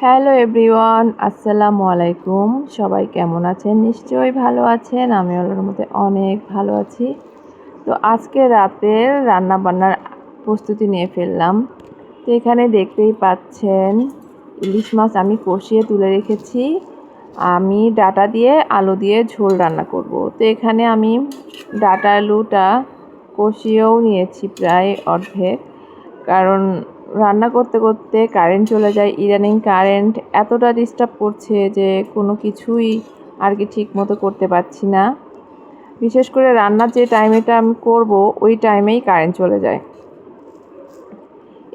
Hello everyone, আসসালামু আলাইকুম। সবাই কেমন আছেন? নিশ্চয়ই ভালো আছেন। আমি আল্লাহর রহমতে অনেক ভালো আছি। তো আজকে রাতের রান্নাবান্নার প্রস্তুতি নিয়ে ফেললাম। তো এখানে দেখতেই পাচ্ছেন ইলিশ মাছ আমি কষিয়ে তুলে রেখেছি। আমি ডাঁটা দিয়ে আলু দিয়ে ঝোল রান্না করব। তো এখানে আমি ডাঁটা আলুটা কষিয়েও নিয়েছি প্রায় অর্ধেক, কারণ রান্না করতে করতে কারেন্ট চলে যায়। ইদানিং কারেন্ট এতটা ডিস্টার্ব করছে যে কোনো কিছুই আর কি ঠিক মতো করতে পারছি না। বিশেষ করে রান্নার যে টাইমেটা আমি করব ওই টাইমেই কারেন্ট চলে যায়।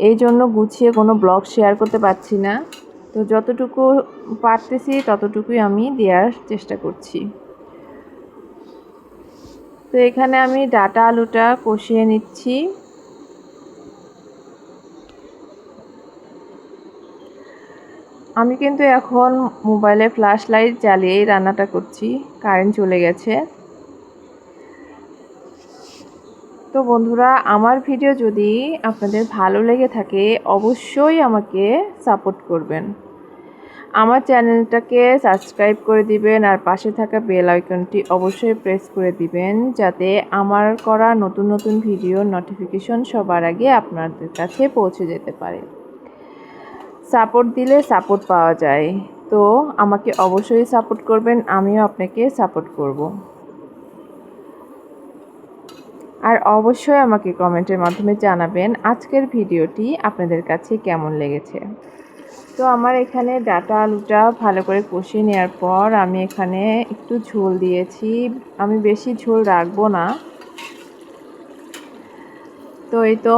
এই জন্য গুছিয়ে কোনো ব্লগ শেয়ার করতে পারছি না। তো যতটুকু পারতেছি ততটুকুই আমি দেওয়ার চেষ্টা করছি। তো এখানে আমি ডাঁটা আলুটা কষিয়ে নিচ্ছি। আমি কিন্তু এখন মোবাইলে ফ্ল্যাশ লাইট জ্বালিয়েই রান্নাটা করছি, কারেন্ট চলে গেছে। তো বন্ধুরা, আমার ভিডিও যদি আপনাদের ভালো লেগে থাকে অবশ্যই আমাকে সাপোর্ট করবেন। আমার চ্যানেলটাকে সাবস্ক্রাইব করে দিবেন আর পাশে থাকা বেল আইকনটি অবশ্যই প্রেস করে দিবেন, যাতে আমার করা নতুন নতুন ভিডিওর নোটিফিকেশন সবার আগে আপনাদের কাছে পৌঁছে যেতে পারে। সাপোর্ট দিলে সাপোর্ট পাওয়া যায়। তো আমাকে অবশ্যই সাপোর্ট করবেন, আমিও আপনাকে সাপোর্ট করব। আর অবশ্যই আমাকে কমেন্টের মাধ্যমে জানাবেন আজকের ভিডিওটি আপনাদের কাছে কেমন লেগেছে। তো আমার এখানে ডাঁটা আলুটা ভালো করে কষিয়ে নেওয়ার পর আমি এখানে একটু ঝোল দিয়েছি। আমি বেশি ঝোল রাখবো না। তো এই তো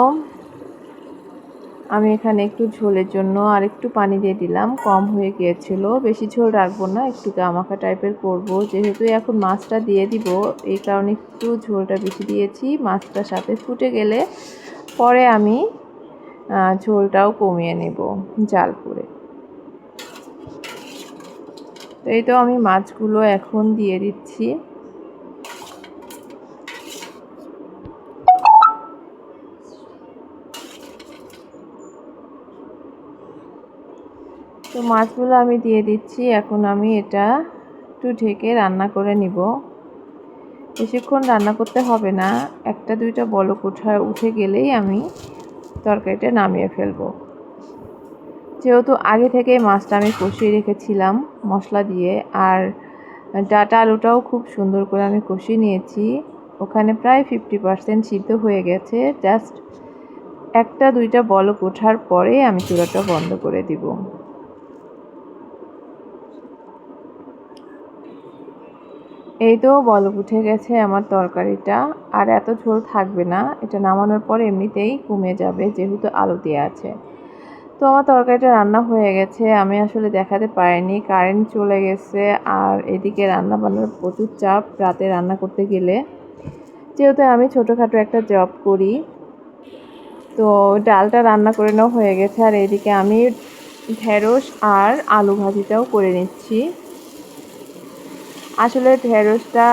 আমি এখানে একটু ঝোলের জন্য আর একটু পানি দিয়ে দিলাম, কম হয়ে গিয়েছিল। বেশি ঝোল রাখবো না, একটু গামাখা টাইপের করব। যেহেতু এখন মাছটা দিয়ে দিব, এই কারণে একটু ঝোলটা বেশি দিয়েছি। মাছটার সাথে ফুটে গেলে পরে আমি ঝোলটাও কমিয়ে নেব জাল করে। তো এই তো আমি মাছগুলো এখন দিয়ে দিচ্ছি। তো মাছগুলো আমি দিয়ে দিচ্ছি। এখন আমি এটা একটু ঢেকে রান্না করে নিব। বেশিক্ষণ রান্না করতে হবে না, একটা দুইটা বলক উঠে গেলেই আমি তরকারিটা নামিয়ে ফেলবো। যেহেতু আগে থেকেই মাছটা আমি কষিয়ে রেখেছিলাম মশলা দিয়ে, আর ডাঁটা আলুটাও খুব সুন্দর করে আমি কষিয়ে নিয়েছি। ওখানে প্রায় 50% সিদ্ধ হয়ে গেছে। জাস্ট একটা দুইটা বলক ওঠার পরে আমি চুলাটা বন্ধ করে দিব। এই তো বলক উঠে গেছে আমার তরকারিটা। আর এত ঝোল থাকবে না, এটা নামানোর পর এমনিতেই কমে যাবে যেহেতু আলু দেওয়া আছে। তো আমার তরকারিটা রান্না হয়ে গেছে। আমি আসলে দেখাতে পারিনি, কারেন্ট চলে গেছে। আর এদিকে রান্না বান্নার প্রচুর চাপ রাতে রান্না করতে গেলে, যেহেতু আমি ছোটোখাটো একটা জব করি। তো ডালটা রান্না করে নেওয়া হয়ে গেছে, আর এদিকে আমি ঢেঁড়স আর আলু ভাজিটাও করে নিচ্ছি। আসলে ঢেঁড়সটা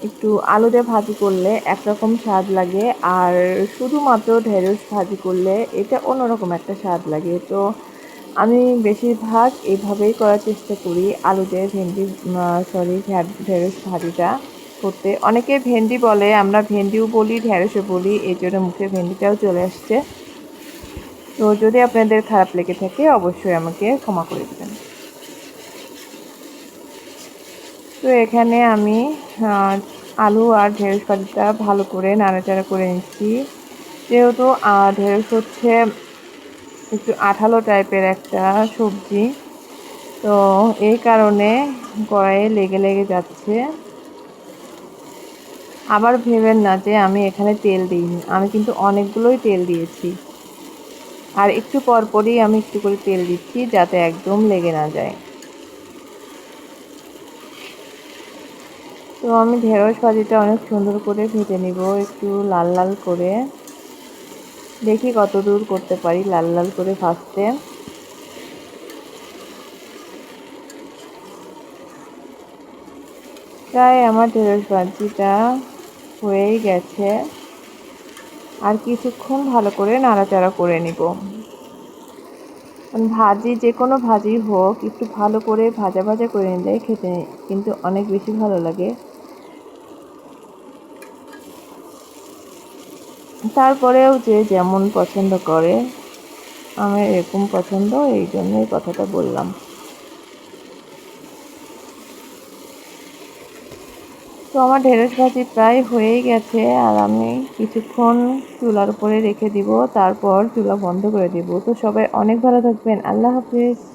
একটু আলু দিয়ে ভাজি করলে একরকম স্বাদ লাগে, আর শুধুমাত্র ঢেঁড়স ভাজি করলে এটা অন্যরকম একটা স্বাদ লাগে। তো আমি বেশিরভাগ এইভাবেই করার চেষ্টা করি, আলু দিয়ে ঢেঁড়স ভাজিটা করতে। অনেকে ভেন্ডি বলে, আমরা ভেন্ডিও বলি ঢেঁড়সও বলি, এই জন্য মুখে ভেন্ডিটাও চলে আসছে। তো যদি আপনাদের খারাপ লেগে থাকে অবশ্যই আমাকে ক্ষমা করে দেবেন। তো এখানে আমি আলু আর ঢেঁড়স ভাজিটা ভালো করে নাড়াচাড়া করে নিচ্ছি। যেহেতু ঢেঁড়স হচ্ছে একটু আঠালো টাইপের একটা সবজি, তো এই কারণে কড়াইয়ে লেগে লেগে যাচ্ছে। আবার ভেবেন না যে আমি এখানে তেল দিইনি, আমি কিন্তু অনেকগুলোই তেল দিয়েছি। আর একটু পরপরই আমি একটু করে তেল দিচ্ছি যাতে একদম লেগে না যায়। তো আমি ঢেঁড়স ভাজিটা অনেক সুন্দর করে ভেজে নিব, একটু লাল লাল করে। দেখি কত দূর করতে পারি লাল লাল করে ভাজতে। প্রায় আমার ঢেঁড়স ভাজিটা হয়েই গেছে। আর কিছুক্ষণ ভালো করে নাড়াচাড়া করে নিব। ভাজি যে কোনো ভাজি হোক একটু ভালো করে ভাজা ভাজা করে নিলে খেতে কিন্তু অনেক বেশি ভালো লাগে। তারপরেও যে যেমন পছন্দ করে, আমার এরকম পছন্দ, এই জন্যই কথাটা বললাম। তো আমার ঢেঁড়স ভাজি প্রায় হয়েই গেছে, আর আমি কিছুক্ষণ চুলার উপরে রেখে দিব, তারপর চুলা বন্ধ করে দিব। তো সবাই অনেক ভালো থাকবেন। আল্লাহ হাফিজ।